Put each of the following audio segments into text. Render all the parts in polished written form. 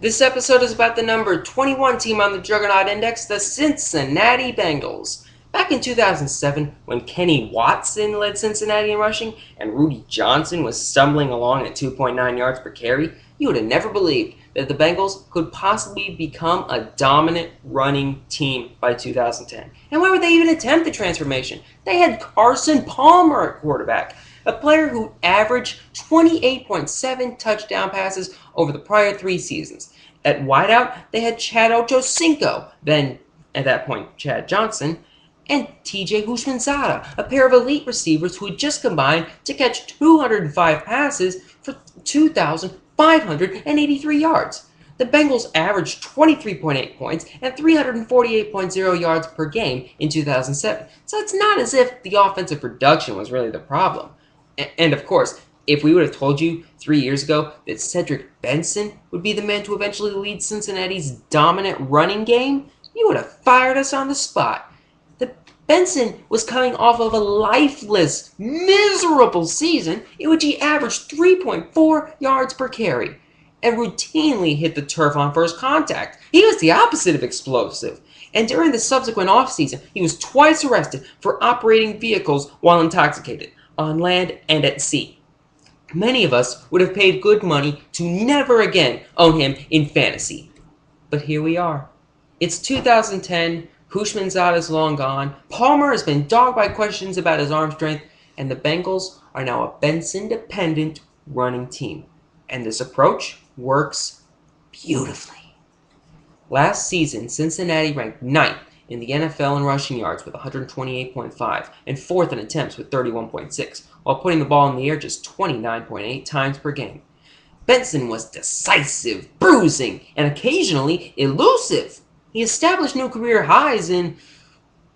This episode is about the number 21 team on the Juggernaut Index, the Cincinnati Bengals. Back in 2007, when Kenny Watson led Cincinnati in rushing and Rudy Johnson was stumbling along at 2.9 yards per carry, you would have never believed that the Bengals could possibly become a dominant running team by 2010. And why would they even attempt the transformation? They had Carson Palmer at quarterback, a player who averaged 28.7 touchdown passes over the prior 3 seasons. At wideout, they had Chad Ochocinco, then at that point Chad Johnson, and TJ Houshmandzadeh, a pair of elite receivers who had just combined to catch 205 passes for 2,583 yards. The Bengals averaged 23.8 points and 348.0 yards per game in 2007, so it's not as if the offensive production was really the problem. And of course, if we would have told you 3 years ago that Cedric Benson would be the man to eventually lead Cincinnati's dominant running game, you would have fired us on the spot. Benson was coming off of a lifeless, miserable season in which he averaged 3.4 yards per carry and routinely hit the turf on first contact. He was the opposite of explosive. And during the subsequent offseason, he was twice arrested for operating vehicles while intoxicated, on land and at sea. Many of us would have paid good money to never again own him in fantasy. But here we are. It's 2010, Houshmandzadeh is long gone, Palmer has been dogged by questions about his arm strength, and the Bengals are now a Benson-dependent running team. And this approach works beautifully. Last season, Cincinnati ranked 9th in the NFL in rushing yards with 128.5 and 4th in attempts with 31.6, while putting the ball in the air just 29.8 times per game. Benson was decisive, bruising, and occasionally elusive. He established new career highs in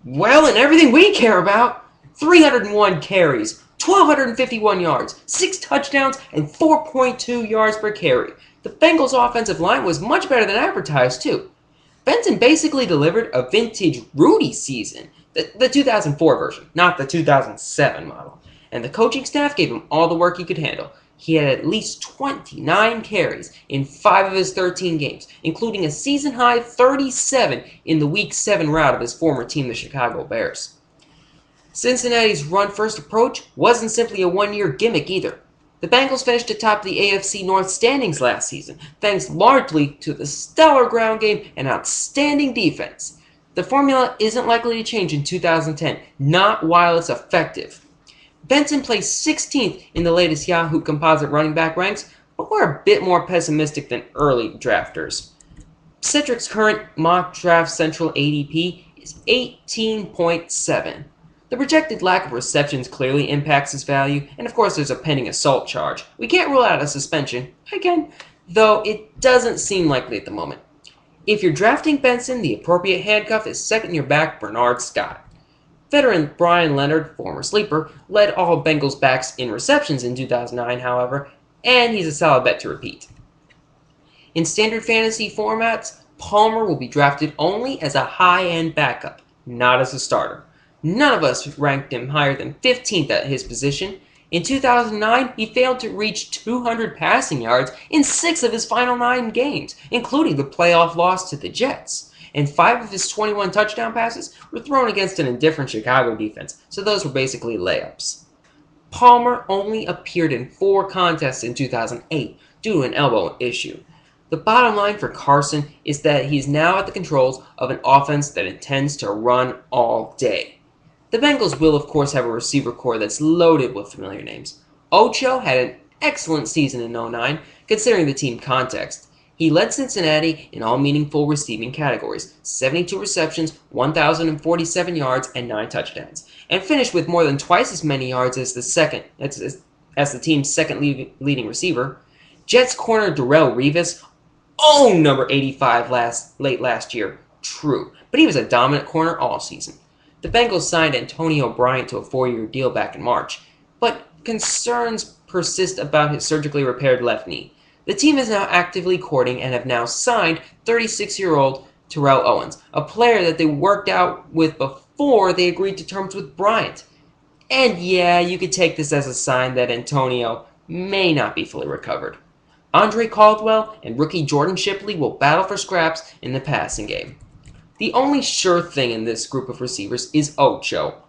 everything we care about. 301 carries, 1,251 yards, 6 touchdowns, and 4.2 yards per carry. The Bengals' offensive line was much better than advertised, too. Benson basically delivered a vintage Rudy season, the 2004 version, not the 2007 model. And the coaching staff gave him all the work he could handle. He had at least 29 carries in 5 of his 13 games, including a season-high 37 in the Week 7 rout of his former team, the Chicago Bears. Cincinnati's run-first approach wasn't simply a one-year gimmick either. The Bengals finished atop the AFC North standings last season, thanks largely to the stellar ground game and outstanding defense. The formula isn't likely to change in 2010, not while it's effective. Benson placed 16th in the latest Yahoo composite running back ranks, but we're a bit more pessimistic than early drafters. Cedric's current mock draft central ADP is 18.7. The projected lack of receptions clearly impacts his value, and of course there's a pending assault charge. We can't rule out a suspension, again, though it doesn't seem likely at the moment. If you're drafting Benson, the appropriate handcuff is second-year back Bernard Scott. Veteran Brian Leonard, former sleeper, led all Bengals backs in receptions in 2009, however, and he's a solid bet to repeat. In standard fantasy formats, Palmer will be drafted only as a high-end backup, not as a starter. None of us ranked him higher than 15th at his position. In 2009, he failed to reach 200 passing yards in 6 of his final 9 games, including the playoff loss to the Jets. And 5 of his 21 touchdown passes were thrown against an indifferent Chicago defense, so those were basically layups. Palmer only appeared in 4 contests in 2008 due to an elbow issue. The bottom line for Carson is that he's now at the controls of an offense that intends to run all day. The Bengals will, of course, have a receiver core that's loaded with familiar names. Ocho had an excellent season in 2009, considering the team context. He led Cincinnati in all meaningful receiving categories, 72 receptions, 1,047 yards, and 9 touchdowns, and finished with more than twice as many yards as the team's second leading receiver. Jets corner Darrelle Revis owned number 85 late last year, true, but he was a dominant corner all season. The Bengals signed Antonio Bryant to a 4-year deal back in March, but concerns persist about his surgically repaired left knee. The team is now actively courting and have now signed 36-year-old Terrell Owens, a player that they worked out with before they agreed to terms with Bryant. And yeah, you could take this as a sign that Antonio may not be fully recovered. Andre Caldwell and rookie Jordan Shipley will battle for scraps in the passing game. The only sure thing in this group of receivers is Ocho.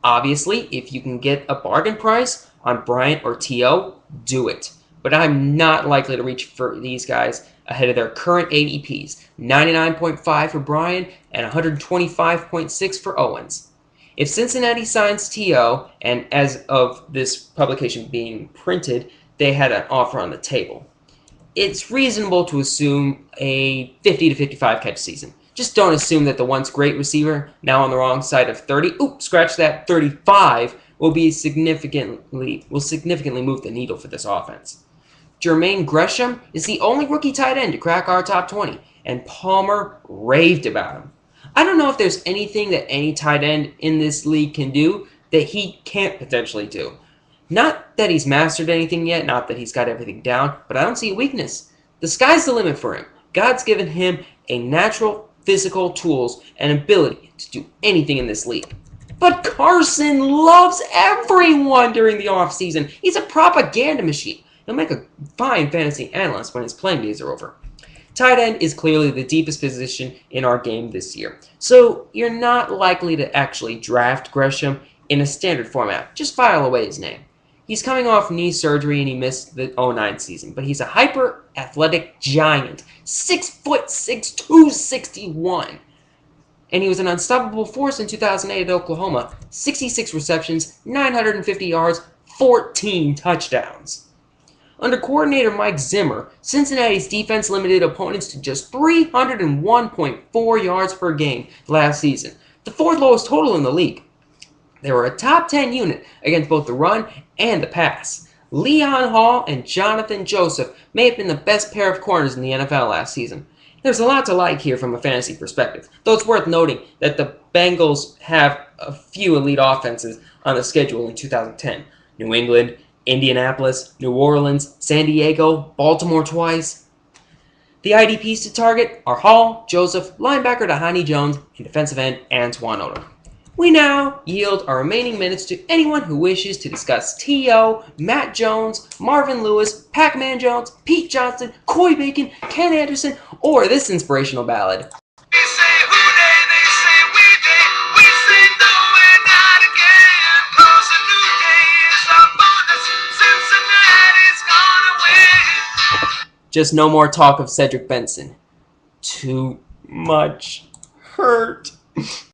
Obviously, if you can get a bargain price on Bryant or T.O., do it. But I'm not likely to reach for these guys ahead of their current ADPs, 99.5 for Bryant and 125.6 for Owens. If Cincinnati signs T.O., and as of this publication being printed, they had an offer on the table, it's reasonable to assume a 50 to 55 catch season. Just don't assume that the once great receiver, now on the wrong side of 30, scratch that, 35, will significantly move the needle for this offense. Jermaine Gresham is the only rookie tight end to crack our top 20, and Palmer raved about him. I don't know if there's anything that any tight end in this league can do that he can't potentially do. Not that he's mastered anything yet, not that he's got everything down, but I don't see a weakness. The sky's the limit for him. God's given him a natural physical tools and ability to do anything in this league. But Carson loves everyone during the offseason. He's a propaganda machine. He'll make a fine fantasy analyst when his playing days are over. Tight end is clearly the deepest position in our game this year, so you're not likely to actually draft Gresham in a standard format. Just file away his name. He's coming off knee surgery and he missed the 09 season, but he's a hyper-athletic giant, 6'6", 261. And he was an unstoppable force in 2008 at Oklahoma. 66 receptions, 950 yards, 14 touchdowns. Under coordinator Mike Zimmer, Cincinnati's defense limited opponents to just 301.4 yards per game last season, the fourth lowest total in the league. They were a top 10 unit against both the run and the pass. Leon Hall and Jonathan Joseph may have been the best pair of corners in the NFL last season. There's a lot to like here from a fantasy perspective, though it's worth noting that the Bengals have a few elite offenses on the schedule in 2010. New England, Indianapolis, New Orleans, San Diego, Baltimore twice. The IDPs to target are Hall, Joseph, linebacker Tahani Jones, and defensive end Antoine Odom. We now yield our remaining minutes to anyone who wishes to discuss T.O., Matt Jones, Marvin Lewis, Pac-Man Jones, Pete Johnson, Coy Bacon, Ken Anderson, or this inspirational ballad. They say who they say we say no and not again. 'Cause a new day is upon us. Cincinnati's gonna win. Just no more talk of Cedric Benson. Too much hurt.